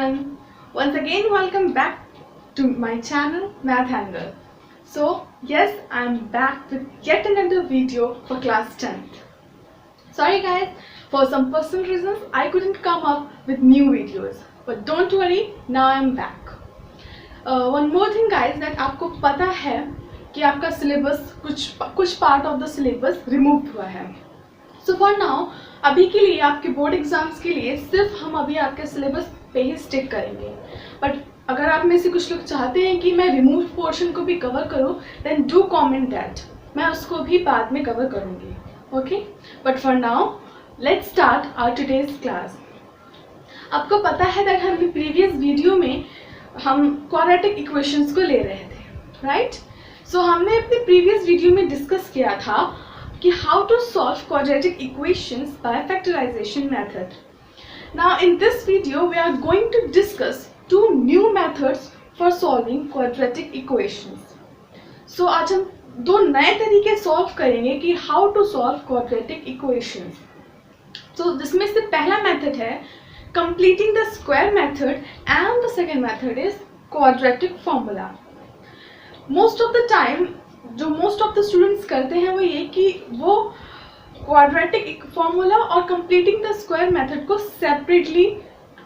everyone. Once again, welcome back to my channel Math Angle. So yes, I'm back with yet another video for class 10th. Sorry guys, for some personal reasons I couldn't come up with new videos. But don't worry, now I'm back. One more thing guys, that आपको पता है कि आपका syllabus कुछ part of the syllabus removed हुआ है. So for now, अभी के लिए आपके बोर्ड एग्जाम्स के लिए सिर्फ हम अभी आपके सिलेबस पे ही स्टिक करेंगे. बट अगर आप में से कुछ लोग चाहते हैं कि मैं रिमूव पोर्शन को भी कवर करूं, देन डू कमेंट दैट. मैं उसको भी बाद में कवर करूंगी. Okay, but for now let's start our today's class. आपको पता है दैट हम प्रीवियस वीडियो में हम क्वाड्रेटिक इक्वेशंस को ले रहे थे, राइट? सो हमने अपने प्रीवियस वीडियो में डिस्कस किया था कि how to solve quadratic equations by factorization method. Now in this video we are going to discuss two new methods for solving quadratic equations. So आज हम दो नए तरीके solve करेंगे कि how to solve quadratic equations. So जिसमें से पहला method है completing the square method and the second method is quadratic formula. Most of the time जो मोस्ट ऑफ द स्टूडेंट्स करते हैं वो ये कि वो क्वाड्रेटिक फॉर्मूला और कंप्लीटिंग द स्क्वायर मेथड को सेपरेटली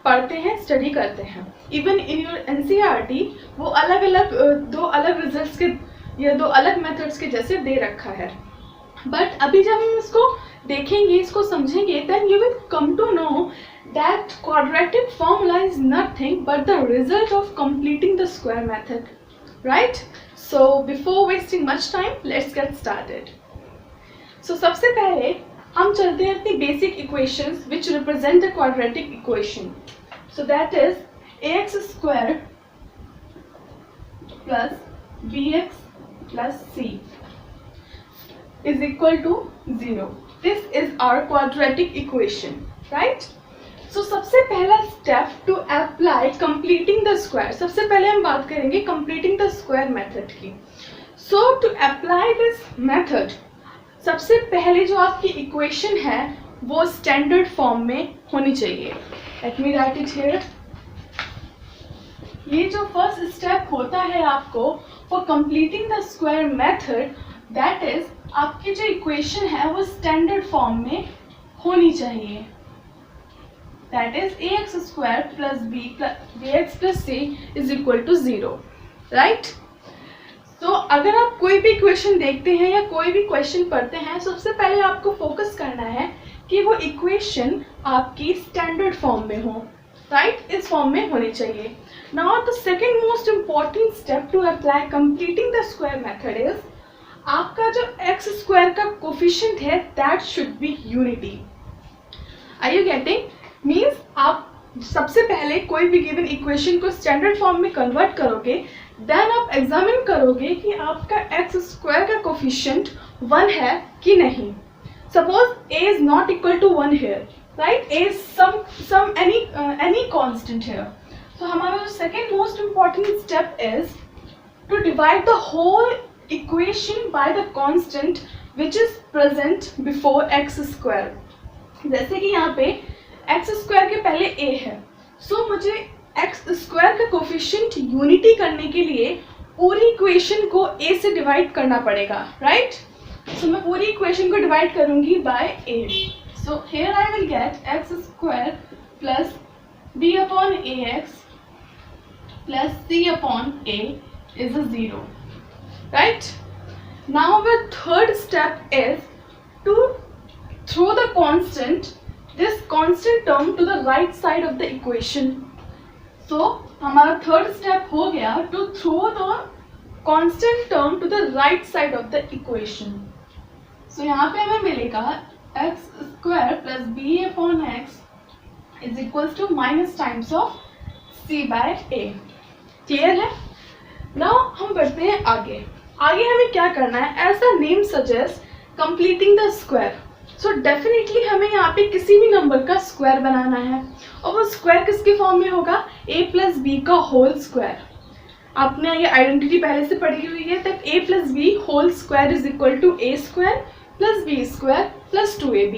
पढ़ते हैं, स्टडी करते हैं. इवन इन योर एनसीईआरटी वो अलग अलग दो अलग रिजल्ट्स के या दो अलग मेथड्स के जैसे दे रखा है. बट अभी जब हम इसको देखेंगे, इसको समझेंगे, then you will come to know that quadratic formula is nothing but the result of completing the square method, right? So before wasting much time, let's get started. So सबसे पहले हम चलते हैं अपनी basic equations which represent the quadratic equation. So that is ax square plus bx plus c is equal to 0. This is our quadratic equation, right? So सबसे पहला step to apply completing the square. सबसे पहले हम बात करेंगे completing the square method की. सो to apply this method, सबसे पहले जो आपकी इक्वेशन है वो स्टैंडर्ड फॉर्म में होनी चाहिए. Let me right it here. ये जो फर्स्ट स्टेप होता है आपको for completing the square method, that is आपकी जो इक्वेशन है वो स्टैंडर्ड फॉर्म में होनी चाहिए. That is ax square plus bx plus c is equal to 0, right? So अगर आप कोई भी इक्वेशन देखते हैं या कोई भी क्वेश्चन पढ़ते हैं, सबसे पहले आपको फोकस करना है कि वो इक्वेशन आपकी स्टैंडर्ड फॉर्म में हो, राइट? इस फॉर्म में होनी चाहिए. Now the second most important step to apply completing the square method is आपका जो एक्स स्क्वायर का कोफिशिएंट है that should be unity. Are you getting? Means आप सबसे पहले कोई भी गिवन इक्वेशन को स्टैंडर्ड फॉर्म में कन्वर्ट करोगे, देन आप एग्जामिन करोगे कि आपका एक्स स्क्वायर का कोफिशिएंट 1 है कि नहीं. Suppose A is not equal to 1 here, right? A is some any constant here. तो हमारा जो second most important step is to divide the whole equation by the constant which is present before x square. जैसे कि यहाँ पे x square के पहले ए है, सो मुझे एक्स स्क्वायर का कोफिशिएंट यूनिटी करने के लिए पूरी इक्वेशन को ए से डिवाइड करना पड़ेगा, राइट? सो मैं पूरी इक्वेशन को डिवाइड करूंगी by A. So here I will get x square plus B upon A x plus C upon A is uh 0, right? Now the third step is to throw the constant this constant term to the right side of the equation. So हमारा third step हो गया to throw the constant term to the right side of the equation. So यहाँ पे हमें मिलेगा x square plus b upon x is equals to minus times of c by a. Clear है? Now हम बढ़ते हैं आगे. आगे हमें क्या करना है? As the name suggests, completing the square. So definitely हमें यहाँ पे किसी भी नंबर का स्क्वायर बनाना है, और वो स्क्वायर किसके फॉर्म में होगा? a प्लस बी का होल स्क्वायर. आपने ये आइडेंटिटी पहले से पढ़ी हुई है, तब a plus b whole square is equal to a square plus b square plus 2ab,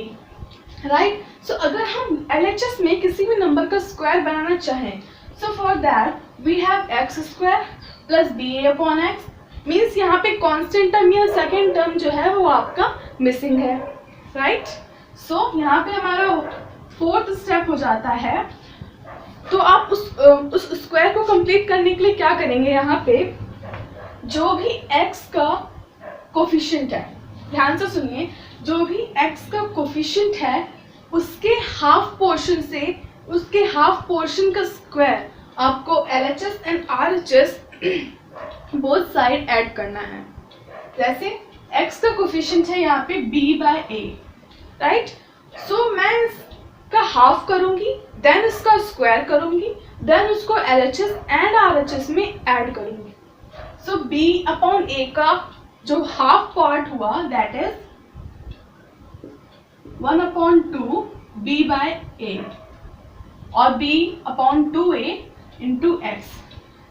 right? So अगर हम LHS में किसी भी नंबर का स्क्वायर बनाना चाहें, so for that we have x square plus B A upon x, means यहाँ पे कांस्टेंट टर्म या सेकेंड टर्म जो है वो आपका मिसिंग है, राइट। सो यहाँ पे हमारा फोर्थ स्टेप हो जाता है। तो आप उस स्क्वायर को कंप्लीट करने के लिए क्या करेंगे, यहाँ पे जो भी x का कोफिशिएंट है, ध्यान से सुनिए, जो भी x का कोफिशिएंट है उसके हाफ पोर्शन से उसके हाफ पोर्शन का स्क्वायर आपको LHS and RHS both side add करना है। जैसे x का कोफिशिएंट है यहाँ पे b/a, राइट। सो मैं इसका हाफ करूंगी, देन इसका स्क्वायर करूंगी, देन उसको LHS एंड RHS में ऐड करूंगी। सो b/a का जो हाफ पार्ट हुआ दैट इज 1/2 b/a और b/2a इंटू x।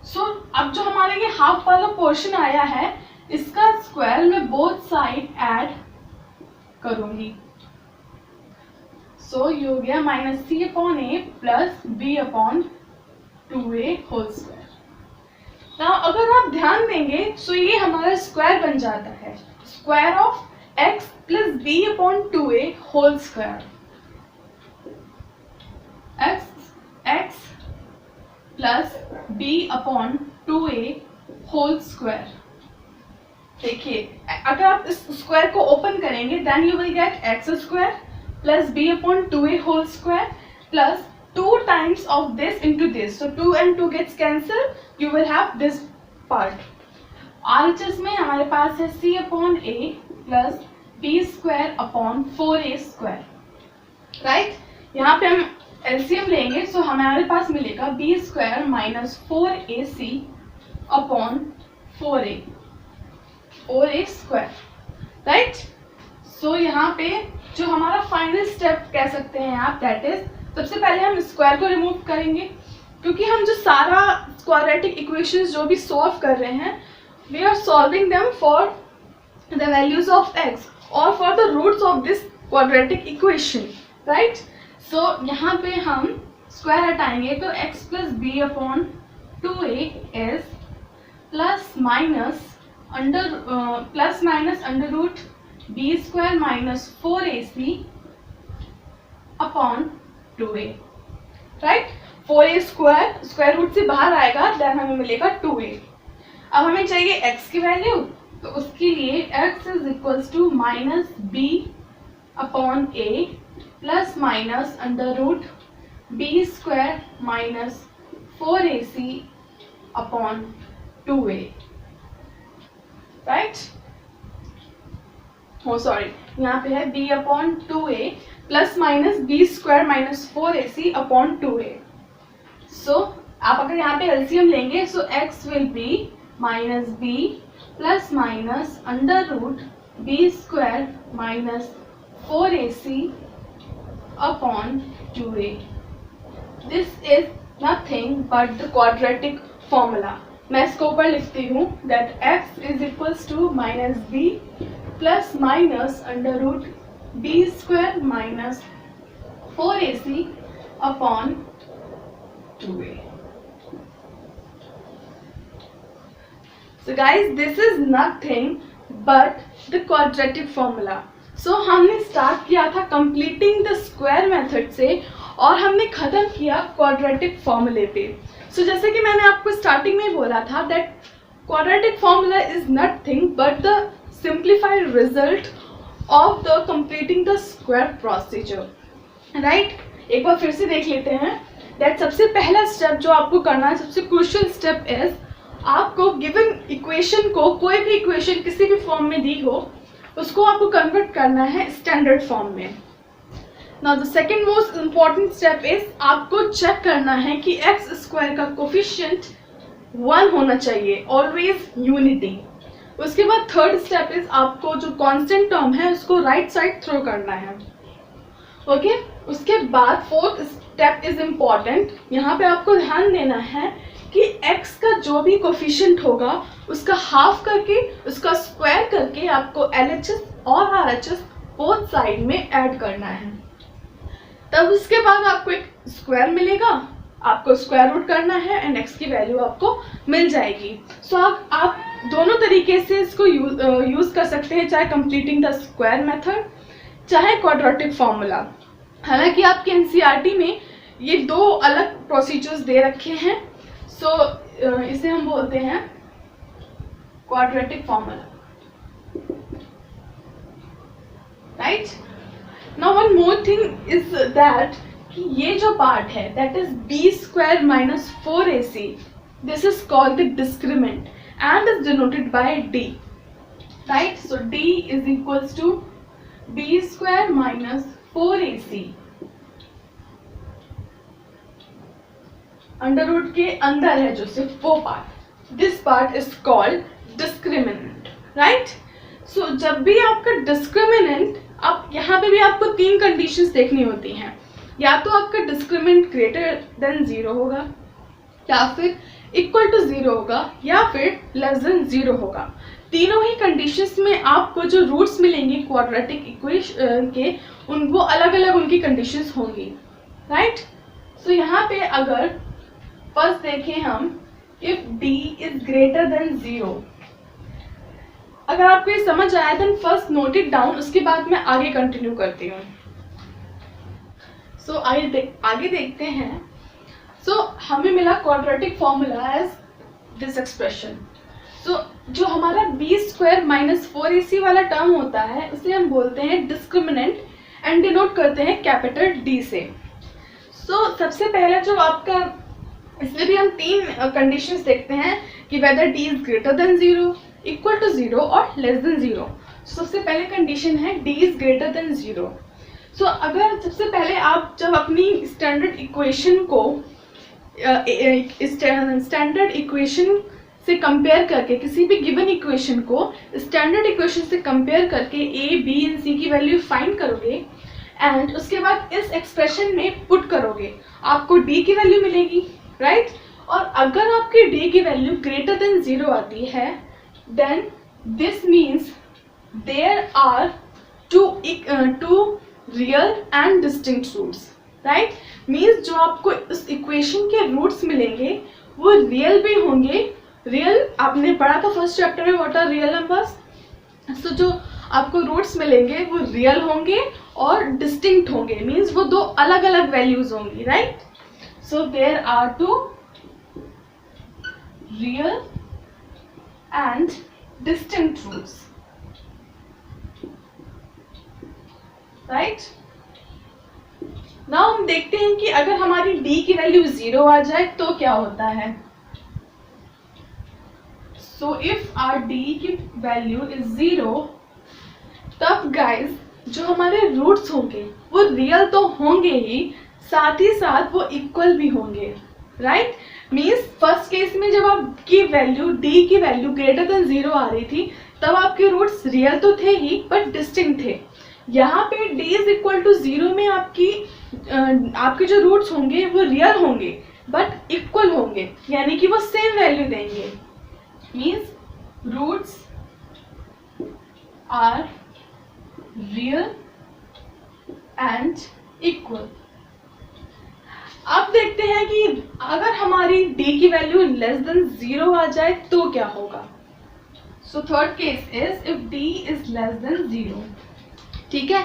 सो अब जो हमारे ये हाफ वाला पोर्शन आया है इसका स्क्वायर मैं बोथ साइड ऐड करूंगी। सो ये हो गया -c/a plus b/2a whole square. Now अगर आप ध्यान देंगे तो ये हमारा स्क्वायर बन जाता है, square of x plus b/2a whole square. x plus b/2a whole square. देखिए अगर आप इस स्क्वायर को ओपन करेंगे then you will get x square plus b/2a whole square plus 2 times of this into this. So 2 and 2 gets cancelled. You will have this part. RHS में हमारे पास है c/a plus b square upon 4a square, right. यहाँ पे हम LCM लेंगे, सो हमारे पास मिलेगा b square minus 4ac upon 4a square, right. So यहाँ पे जो हमारा फाइनल स्टेप कह सकते हैं आप, दैट इज सबसे पहले हम स्क्वायर को रिमूव करेंगे, क्योंकि हम जो सारा क्वाड्रेटिक इक्वेशंस जो भी सॉल्व कर रहे हैं we are solving them for the values of x और for the roots of this quadratic equation, right. So यहाँ पे हम स्क्वायर हटाएंगे तो x plus b/2a is plus minus under root b square minus 4ac upon 2a, right. 4a square root से बाहर आएगा then हमें मिलेगा 2a। अब हमें चाहिए x की वैल्यू, तो उसके लिए x is equals to minus b upon a plus minus under root b square minus 4ac upon 2a, right. Oh sorry, यहाँ पे है b/2a plus minus b square minus 4ac upon 2a। So आप अगर यहाँ पे LCM लेंगे so x will be minus b plus minus under root b square minus 4ac upon 2a। This is nothing but the quadratic formula. मैं इसको ऊपर लिखती हूँ that x is equals to minus b plus minus under root b square minus 4ac upon 2a। So guys, this is nothing but the quadratic formula. So हमने start किया था completing the square method से और हमने खत्म किया quadratic formula पे। So जैसे कि मैंने आपको स्टार्टिंग में बोला था that quadratic formula is nothing but the simplified result of the completing the square procedure, right? एक बार फिर से देख लेते हैं that सबसे पहला स्टेप जो आपको करना है, सबसे क्रूशियल स्टेप इज आपको गिवन इक्वेशन को, कोई भी इक्वेशन किसी भी फॉर्म में दी हो उसको आपको कन्वर्ट करना है स्टैंडर्ड फॉर्म में। Now the second most important step is आपको चेक करना है कि एक्स स्क्वायर का कोफिशिएंट 1 होना चाहिए, ऑलवेज यूनिटी। उसके बाद थर्ड स्टेप इज आपको जो कांस्टेंट टर्म है उसको राइट साइड थ्रो करना है, ओके। उसके बाद फोर्थ स्टेप इज इम्पॉर्टेंट, यहाँ पे आपको ध्यान देना है कि x का जो भी कोफिशिएंट होगा उसका हाफ करके उसका स्क्वायर करके आपको LHS और RHS बोथ साइड में ऐड करना है। तब उसके बाद आपको एक स्क्वायर मिलेगा, आपको स्क्वायर रूट करना है एंड x की वैल्यू आपको मिल जाएगी। सो आप दोनों तरीके से इसको यूज़ कर सकते हैं, चाहे कंप्लीटिंग द स्क्वायर मेथड, चाहे क्वाड्रेटिक फॉर्मूला। हालांकि आपके एनसीईआरटी में ये दो अलग प्रोसीजर्स दे रखे हैं। सो इसे हम बोलते हैं quadratic formula, right. Now one more thing is that कि ये जो पार्ट है that is B square minus 4ac, this is called the discriminant and is denoted by d, right? So d is equals to b square minus 4ac under root के अंदर है जो सिर्फ वो part, this part is called discriminant, right. So जब भी आपका discriminant, आप यहाँ पे भी आपको तीन कंडीशंस देखनी होती हैं, या तो आपका डिस्क्रिमिनेंट ग्रेटर देन 0 होगा, या फिर इक्वल टू 0 होगा, या फिर लेस देन 0 होगा। तीनों ही कंडीशंस में आपको जो रूट्स मिलेंगे क्वाड्रेटिक इक्वेशन के, वो अलग अलग उनकी कंडीशंस होंगी, राइट। सो यहाँ पे अगर फर्स्ट देखें हम, if d is greater than 0, अगर आपको ये समझ आया then first note it down, उसके बाद मैं आगे कंटिन्यू करती हूँ। सो आगे देखते हैं। सो हमें मिला quadratic formula as this expression. So जो हमारा बी स्क्वायर माइनस 4ac वाला टर्म होता है उसे हम बोलते हैं डिस्क्रिमिनेंट एंड डिनोट करते हैं कैपिटल D से। सो सबसे पहले जो आपका, इसमें भी हम तीन कंडीशंस देखते हैं कि whether d is greater than 0, equal to 0 और लेस देन 0। सबसे पहले कंडीशन है d इज ग्रेटर देन 0। सो अगर सबसे पहले आप जब अपनी स्टैंडर्ड इक्वेशन को स्टैंडर्ड इक्वेशन से कंपेयर करके, किसी भी गिवन इक्वेशन को स्टैंडर्ड इक्वेशन से कंपेयर करके a, b एंड c की वैल्यू फाइंड करोगे एंड उसके बाद इस एक्सप्रेशन में पुट करोगे, आपको d की वैल्यू मिलेगी, राइट। और अगर आपकी d की वैल्यू ग्रेटर देन 0 आती है then this means there are two real and distinct roots, right. Means जो आपको इस इक्वेशन के रूट्स मिलेंगे वो रियल भी होंगे। रियल आपने पढ़ा था फर्स्ट चैप्टर में, व्हाट आर रियल नंबर्स। सो जो आपको रूट्स मिलेंगे वो रियल होंगे और डिस्टिंक्ट होंगे, मीन्स वो दो अलग अलग वैल्यूज होंगी, right. So there are two real and distinct roots, right. Now हम देखते हैं कि अगर हमारी d की वैल्यू 0 आ जाए तो क्या होता है। सो इफ आर d की वैल्यू इज 0, तब गाइज जो हमारे रूट्स होंगे वो रियल तो होंगे ही, साथ ही साथ वो इक्वल भी होंगे, राइट। मीन्स फर्स्ट केस में जब आपकी वैल्यू d की वैल्यू ग्रेटर देन 0 आ रही थी तब आपके रूट्स रियल तो थे ही बट डिस्टिंक्ट थे। यहाँ पे d इज इक्वल टू 0 में आपके जो रूट्स होंगे वो रियल होंगे बट इक्वल होंगे, यानी कि वो सेम वैल्यू देंगे। Means roots are real and equal. अब देखते हैं कि अगर हमारी d की वैल्यू लेस देन 0 आ जाए तो क्या होगा। So third case is if d is less than 0, ठीक है।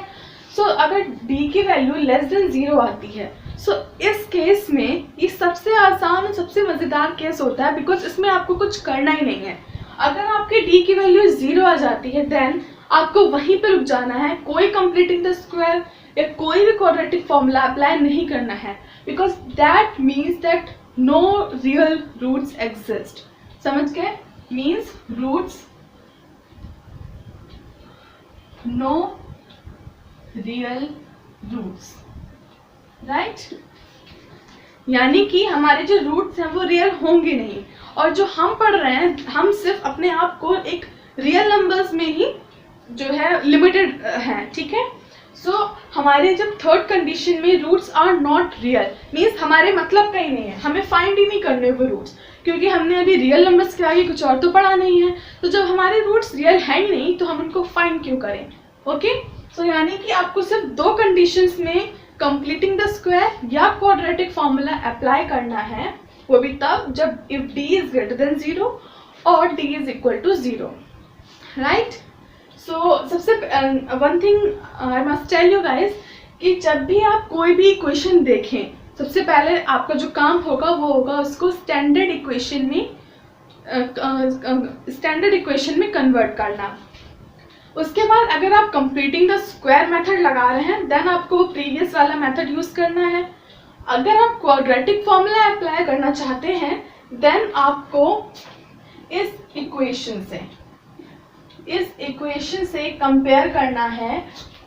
सो अगर d की वैल्यू लेस देन 0 आती है, सो इस केस में ये सबसे आसान और सबसे मज़ेदार केस होता है, बिकॉज इसमें आपको कुछ करना ही नहीं है। अगर आपके d की वैल्यू 0 आ जाती है देन आपको वहीं पे रुक जाना है, कोई कंप्लीटिंग द स्क्वायर या कोई भी क्वाड्रेटिक फॉर्मूला अप्लाई नहीं करना है, because that means that no real roots exist. समझ गए? Means roots no real roots, right. यानी कि हमारे जो रूट्स हैं वो रियल होंगे नहीं, और जो हम पढ़ रहे हैं हम सिर्फ अपने आप को एक रियल नंबर्स में ही जो है लिमिटेड हैं, ठीक है। सो हमारे जब थर्ड कंडीशन में roots are not real means हमारे मतलब का ही नहीं है, हमें फाइंड ही नहीं करने वो रूट्स, क्योंकि हमने अभी रियल नंबर्स के आगे कुछ और तो पढ़ा नहीं है। तो जब हमारे रूट्स रियल है ही नहीं तो हम उनको फाइंड क्यों करें। ओके, सो यानी कि आपको सिर्फ दो कंडीशंस में कंप्लीटिंग द स्क्वायर या क्वाड्रेटिक फॉर्मूला अप्लाई करना है, वो भी तब जब if d is greater than 0 और d is equal to 0, right. So सबसे one thing I must tell you guys कि जब भी आप कोई भी इक्वेशन देखें, सबसे पहले आपका जो काम होगा वो होगा उसको स्टैंडर्ड इक्वेशन में कन्वर्ट करना। उसके बाद अगर आप कंप्लीटिंग द स्क्वायर मेथड लगा रहे हैं देन आपको प्रीवियस वाला मेथड यूज करना है। अगर आप क्वाड्रेटिक फॉर्मूला अप्लाई करना चाहते हैं देन आपको इस इक्वेशन से कंपेयर करना है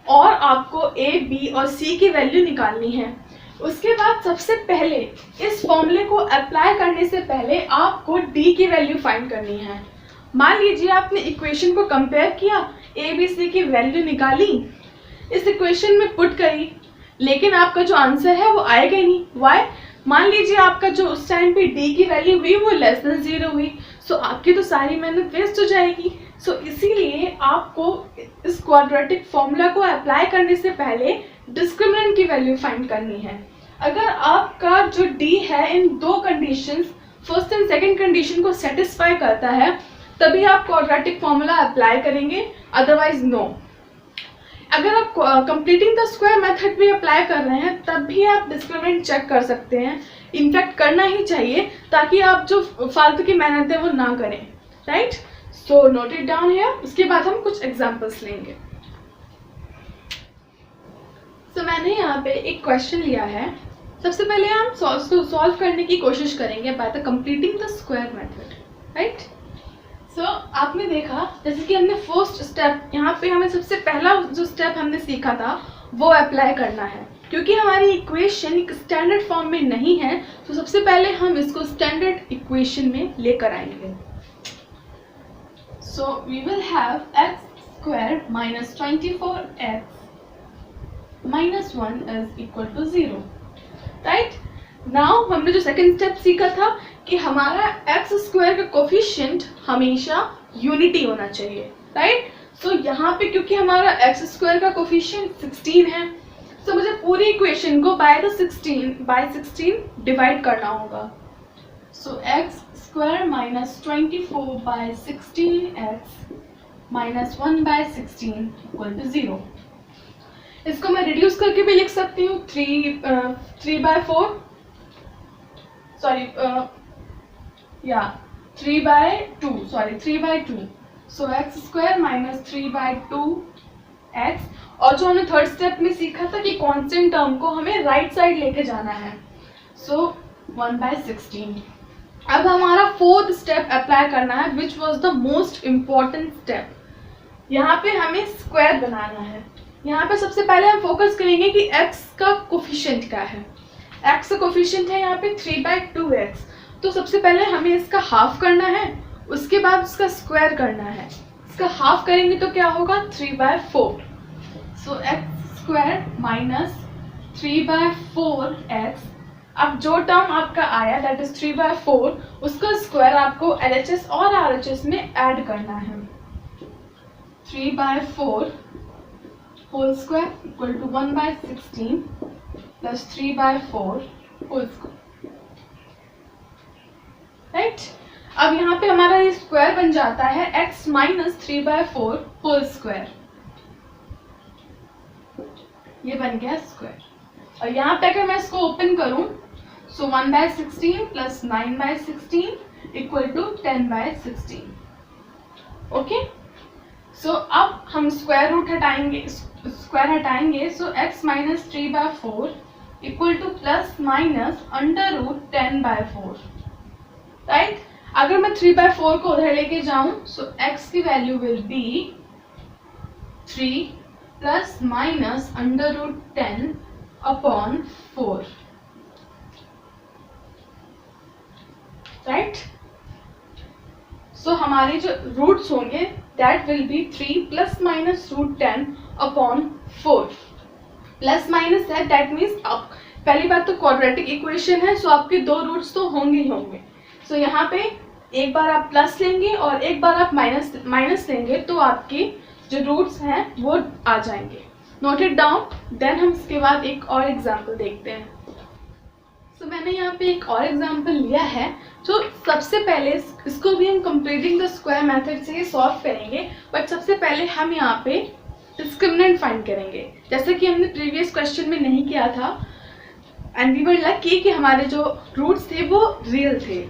और आपको a, b और c की वैल्यू निकालनी है। उसके बाद सबसे पहले इस फॉर्मूले को अप्लाई करने से पहले आपको d की वैल्यू फाइंड करनी है। मान लीजिए आपने इक्वेशन को कंपेयर किया, a, b, c की वैल्यू निकाली, इस इक्वेशन में पुट करी, लेकिन आपका जो आंसर है वो आएगा ही नहीं। वाई? मान लीजिए आपका जो उस टाइम पे d की वैल्यू हुई वो लेस देन 0 हुई, सो आपकी तो सारी मेहनत वेस्ट हो जाएगी। सो इसीलिए आपको इस क्वाड्रेटिक फॉर्मूला को अप्लाई करने से पहले डिस्क्रिमिनेंट की वैल्यू फाइंड करनी है। अगर आपका जो d है इन दो conditions, first and second condition को सेटिस्फाई करता है तभी आप क्वाड्रेटिक फॉर्मूला अप्लाई करेंगे, अदरवाइज नो। अगर आप कंप्लीटिंग द स्क्वायर मेथड भी अप्लाई कर रहे हैं तब भी आप डिस्क्रिमिनेंट चेक कर सकते हैं, इनफैक्ट करना ही चाहिए ताकि आप जो फालतू की मेहनत है वो ना करें, right. So note it down here. उसके बाद हम कुछ एग्जांपल्स लेंगे। मैंने यहाँ पे एक क्वेश्चन लिया है। सबसे पहले हम सॉल्व करने की कोशिश करेंगे by the completing the square method, right. आपने देखा जैसे कि हमने फर्स्ट स्टेप, यहाँ पे हमें सबसे पहला जो स्टेप हमने सीखा था वो अप्लाई करना है। क्योंकि हमारी इक्वेशन एक स्टैंडर्ड फॉर्म में नहीं है तो सबसे पहले हम इसको स्टैंडर्ड इक्वेशन में लेकर आएंगे। So we will have x square minus 24x minus 1 is equal to 0, right. Now हमने जो सेकंड स्टेप सीखा था कि हमारा एक्स स्क्वायर का कोफिशिएंट हमेशा यूनिटी होना चाहिए, राइट। सो यहाँ पे क्योंकि हमारा एक्स स्क्वायर का कोफिशिएंट 16 है, सो मुझे पूरी इक्वेशन को बाय 16 डिवाइड करना होगा। So x square minus 24 by 16x minus 1 by 16 equal to 0। इसको मैं रिड्यूस करके भी लिख सकती हूँ 3 by 4, sorry 3 by 2। So x square minus 3 by 2x। और जो हमने थर्ड स्टेप में सीखा था कि कांस्टेंट टर्म को हमें राइट साइड लेके जाना है, सो 1 बाय 16। अब हमारा फोर्थ स्टेप अप्लाई करना है which was the most important step. यहाँ पे हमें स्क्वायर बनाना है। यहाँ पे सबसे पहले हम फोकस करेंगे कि x का कोफिशिएंट क्या है। x का कोफिशिएंट है यहाँ पे 3 बाय 2x, तो सबसे पहले हमें इसका हाफ करना है, उसके बाद उसका स्क्वायर करना है। इसका हाफ करेंगे तो क्या होगा 3 by 4। So x square minus 3 by 4x। अब जो टर्म आपका आया दैट इज 3 बाय 4, उसका स्क्वायर आपको LHS और RHS में ऐड करना है। 3 by 4 whole square equal to 1 by 16 plus 3 by 4 whole square, right. अब यहाँ पे हमारा ये स्क्वायर बन जाता है x minus 3 by 4 whole square, ये बन गया स्क्वायर। और यहाँ पे अगर मैं इसको ओपन करूं so 1 by 16 plus 9 by 16 equal to 10 by 16। Okay, so अब हम स्क्वायर रूट हटाएंगे, so x minus 3 by 4 equal to plus minus under root 10 by 4, right. अगर मैं 3 बाय 4 को उधर लेके जाऊं सो x की value will be 3 plus minus under root 10 upon 4, right. So हमारे जो रूट्स होंगे that will be 3 plus minus root 10 upon 4। Plus minus है दैट मीन्स आप पहली बात तो क्वाड्रेटिक इक्वेशन है, सो आपके दो रूट्स तो होंगे ही होंगे। सो यहाँ पे एक बार आप प्लस लेंगे और एक बार आप माइनस लेंगे तो आपके जो रूट्स हैं वो आ जाएंगे। नोट इट डाउन, देन हम इसके बाद एक और एग्जाम्पल देखते हैं। तो मैंने यहाँ पे एक और एग्जाम्पल लिया है। तो सबसे पहले इसको भी हम कंप्लीटिंग द स्क्वायर मेथड से ही सॉल्व करेंगे, बट सबसे पहले हम यहाँ पे डिस्क्रिमिनेंट फाइंड करेंगे, जैसे कि हमने प्रीवियस क्वेश्चन में नहीं किया था। एंड वी वर लकी कि हमारे जो रूट्स थे वो रियल थे।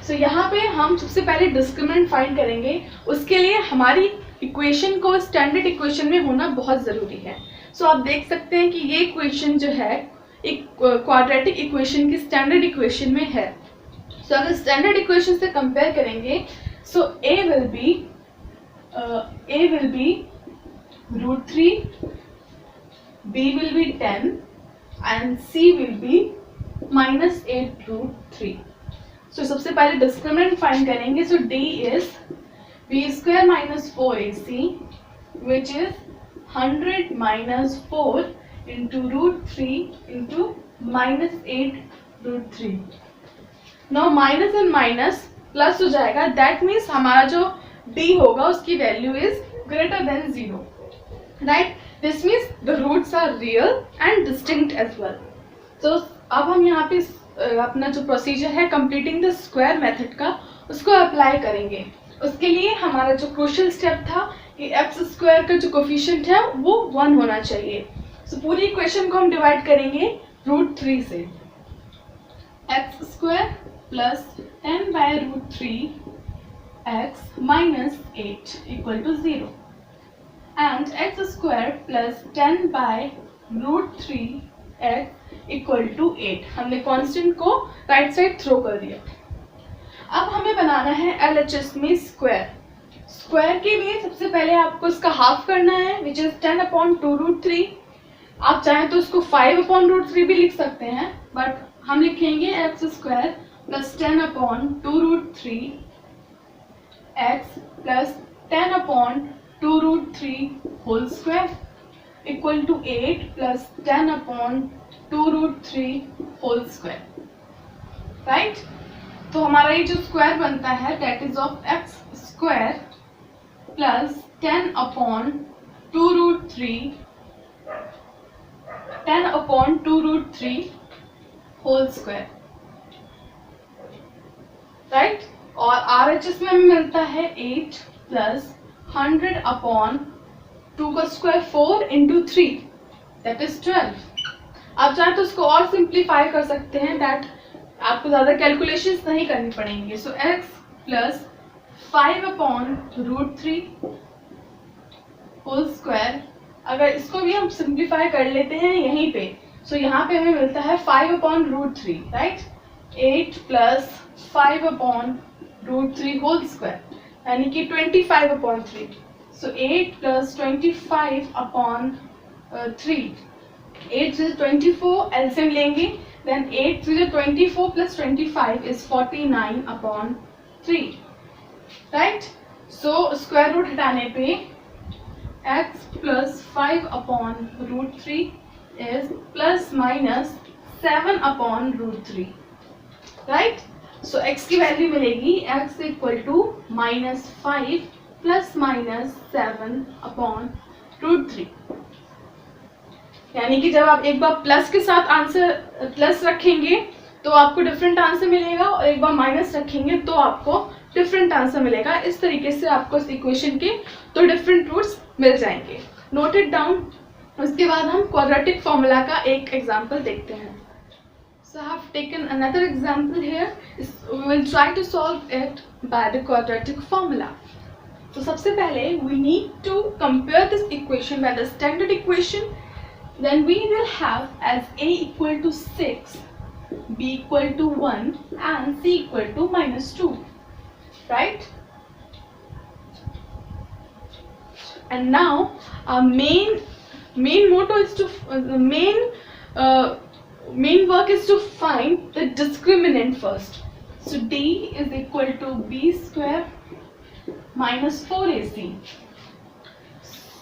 सो यहाँ पे हम सबसे पहले डिस्क्रिमिनेंट फाइंड करेंगे। उसके लिए हमारी इक्वेशन को स्टैंडर्ड इक्वेशन में होना बहुत ज़रूरी है। सो आप देख सकते हैं कि ये इक्वेशन जो है एक क्वाड्रेटिक इक्वेशन की स्टैंडर्ड इक्वेशन में है। सो अगर स्टैंडर्ड इक्वेशन से कंपेयर करेंगे, सो a will be √3, b will be 10 and c will be -8√3. सो सबसे पहले डिस्क्रिमिनेंट फाइंड करेंगे। सो d is b² - 4ac which is 100 - 4 into √3 into -8√3. Now minus and minus plus हो जाएगा, दैट मीन्स हमारा जो d होगा उसकी वैल्यू is greater than 0, right. This means the roots are real and distinct as well. तो अब हम यहाँ पे अपना जो प्रोसीजर है कंप्लीटिंग द स्क्वायर मेथड का, उसको अप्लाई करेंगे। उसके लिए हमारा जो क्रूशियल स्टेप था कि x² का जो कोफिशिएंट है वो 1 होना चाहिए। सो पूरी इक्वेशन को हम डिवाइड करेंगे √3 से। x² + 10/√3 x - 8 = 0 and x² + 10/√3 x = 8। हमने कांस्टेंट को राइट साइड थ्रो कर दिया। अब हमें बनाना है LHS में स्क्वायर। स्क्वायर के लिए सबसे पहले आपको इसका हाफ करना है, विच इज 10/2√3। आप चाहें तो इसको 5/√3 भी लिख सकते हैं, बट हम लिखेंगे x² + 10/2√3 x + 10/2√3 whole square = 8 + 10/2√3 whole square, right. तो हमारा ये जो स्क्वायर बनता है that is of x² + 10/2√3 whole square, right. और RHS में हमें मिलता है 8 + 100/2 का स्क्वायर 4 × 3 दैट इज 12। आप चाहें तो उसको और सिंप्लीफाई कर सकते हैं, दैट आपको ज़्यादा कैलकुलेशंस नहीं करनी पड़ेंगी। सो x + 5/√3 होल स्क्वायर, अगर इसको भी हम सिंप्लीफाई कर लेते हैं यहीं पे, सो यहाँ पे हमें मिलता है 5/√3, राइट। 8 + 5/√3 होल स्क्वायर यानी कि 25/3। सो 8 + 25/3, 8 से 24 एलसीएम लेंगे, then 8 3 24 + 25 is 49/3, right? So square root हटाने पे x + 5/√3 is ±7/√3, right? So x की वैल्यू मिलेगी x = -5 ± 7/√3। यानी कि जब आप एक बार प्लस के साथ आंसर प्लस रखेंगे तो आपको डिफरेंट आंसर मिलेगा, और एक बार माइनस रखेंगे तो आपको डिफरेंट आंसर मिलेगा। इस तरीके से आपको इस इक्वेशन के दो डिफरेंट रूट्स मिल जाएंगे। Note it down. उसके बाद हम क्वाड्रेटिक फॉर्मूला का एक एग्जांपल देखते हैं। So I have taken another example here. We will try to solve it by the quadratic formula. तो सबसे पहले we need to compare this equation by the standard equation. Then we will have as a = 6, b = 1 and c = -2, right? And now our main motto is to main work is to find the discriminant first. So d is equal to b² - 4ac.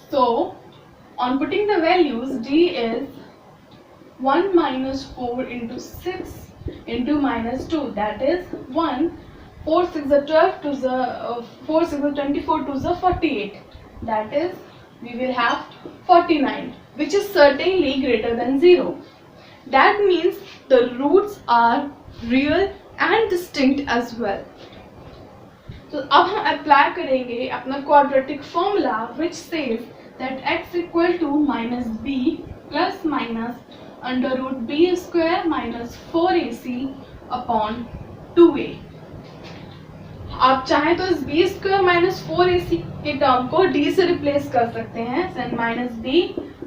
So on putting the values, d is 1 - 4 × 6 × -2, that is 1. 4 6 12 to the 4 6 24 to the 48, that is we will have 49, which is certainly greater than 0. That means the roots are real and distinct as well. तो अब हम apply करेंगे अपना quadratic formula which says that x equal to minus b plus minus under root b square minus 4ac upon 2a. आप चाहें तो इस b square minus 4ac के टर्म को d से रिप्लेस कर सकते हैं, then minus b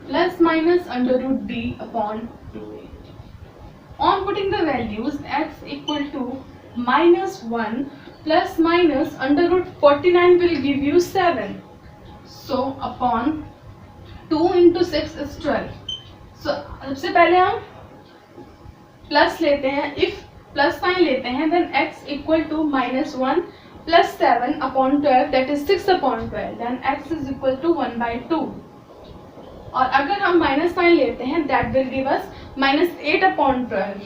plus minus under root b upon 2a. On putting the values, x equal to minus 1 plus minus under root 49 will give you 7. So upon 2 into 6 is 12. So सबसे पहले हम plus लेते हैं, if plus sign लेते हैं then x equal to minus 1 plus 7 upon 12, that is 6 upon 12, then x is equal to 1 by 2. और अगर हम माइनस साइन लेते हैं that will give us minus 8 upon 12.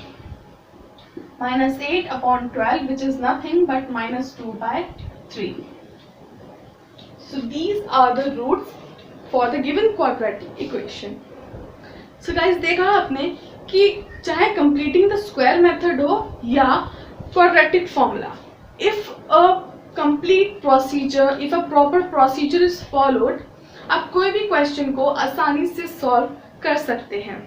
Minus 8 upon 12, which is nothing but minus 2 by 3. So these are the roots for the given quadratic equation. So guys, देखा आपने कि चाहे completing the square method हो या quadratic formula, if a complete procedure, if a proper procedure is followed, आप कोई भी question को आसानी से सॉल्व कर सकते हैं,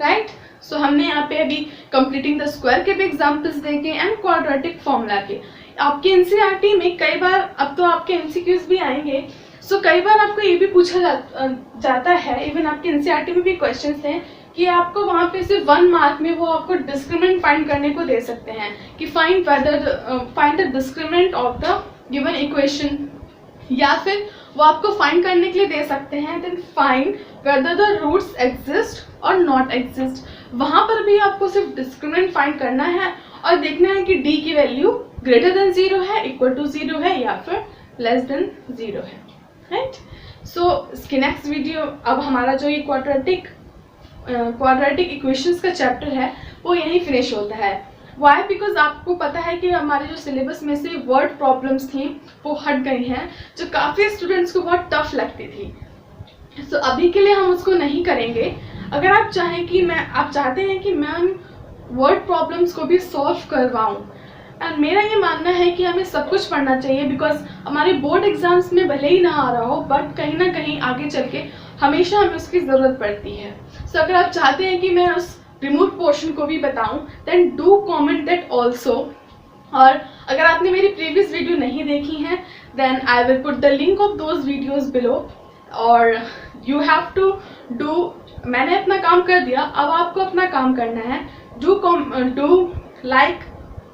राइट? सो हमने यहाँ पे अभी कंप्लीटिंग द स्क्वायर के भी एग्जांपल्स देखे एंड क्वाड्रेटिक फॉर्मूला के. आपके एनसीईआरटी में कई बार, अब तो आपके एमसीक्यूज भी आएंगे, सो कई बार आपको ये भी पूछा जाता है, इवन आपके एनसीईआरटी में भी क्वेश्चंस हैं कि आपको वहाँ पे सिर्फ 1 मार्क में वो आपको डिस्क्रिमिनेंट फाइंड करने को दे सकते हैं कि find the discriminant of the given equation, या फिर वो आपको फाइंड करने के लिए दे सकते हैं then find whether the roots exist और नॉट एग्जिस्ट. वहाँ पर भी आपको सिर्फ डिस्क्रिमिनेंट फाइंड करना है और देखना है कि d की वैल्यू ग्रेटर देन 0 है, इक्वल टू 0 है या फिर लेस देन 0 है, राइट? सो इसके नेक्स्ट वीडियो, अब हमारा जो ये क्वाड्रेटिक इक्वेशंस का चैप्टर है वो यहीं फिनिश होता है. वाई? बिकॉज आपको पता है कि हमारे जो सिलेबस में से वर्ड प्रॉब्लम्स थी वो हट गई हैं, जो काफ़ी स्टूडेंट्स को बहुत टफ लगती थी. सो अभी के लिए हम उसको नहीं करेंगे. अगर आप चाहते हैं कि मैं वर्ड प्रॉब्लम्स को भी सॉल्व करवाऊँ, एंड मेरा ये मानना है कि हमें सब कुछ पढ़ना चाहिए, बिकॉज हमारे बोर्ड एग्जाम्स में भले ही ना आ रहा हो बट कहीं ना कहीं आगे चल के हमेशा हमें उसकी ज़रूरत पड़ती है. सो अगर आप चाहते हैं कि मैं उस रिमूव पोर्शन को भी बताऊं, then do comment that also. और अगर आपने मेरी प्रीवियस वीडियो नहीं देखी हैं then I will put the link of those videos below. और यू हैव टू डू, मैंने अपना काम कर दिया, अब आपको अपना काम करना है. Do like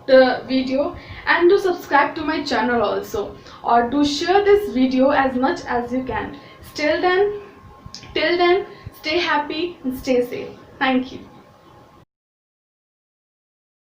the video and do subscribe to my channel also, or do share this video as much as you can. Till then, stay happy and stay safe. Thank you.